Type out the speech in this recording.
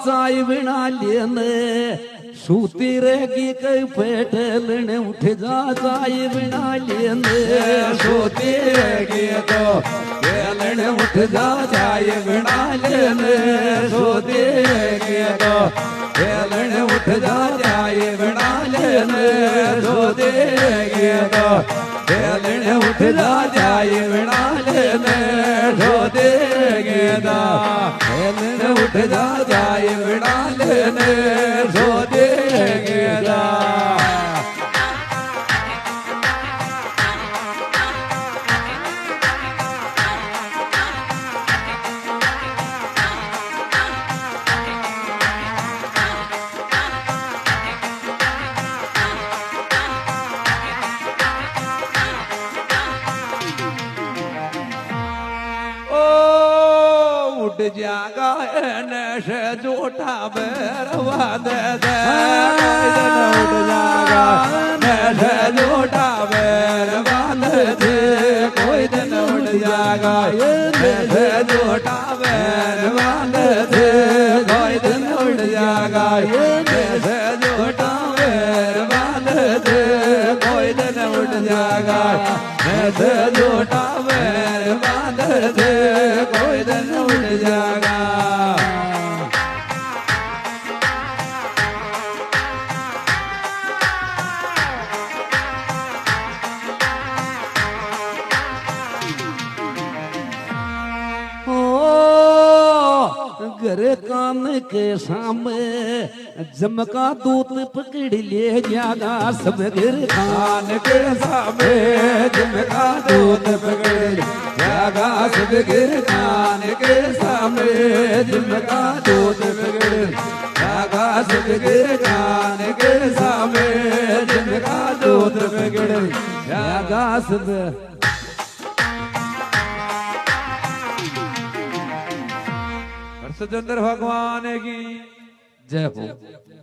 चाय बिना लेने सूती रहेगी कई पेटल उठ जा चाय बिना लेने सोती रहेगी तो बेलन उठ जा चाय बिना लेने सोती रहेगी तो बेलन उठ जा चाय बिना लेने सोती रहेगी तो बेलन उठ जा चाय बिना लेने सोती रहेगी तो बेलन उठ जा चाय बिना लेने सोती रहेगी तो उठ जागा से जोटा बैरवा दे दे उठ जागा से जोटा बैरवा दे दे कोई दिन उठ जागा से जोटा बैरवा दे दे कोई दिन उठ जागा से जोटा बैरवा दे दे कोई दिन उठ जागा से जोटा बैरवा दे दे कोई दिन उठ जागा घर कान के सामने जमका दूत पकड़ ले जागा सब घर खान के सामने जमका दूत पकड़ ले जागा सब घर खान के सामने जमका दूत पकड़ ले जागा सब घर खान के सामने जमका दूत पकड़ ले जागा सब सजेंद्र भगवान की जय हो।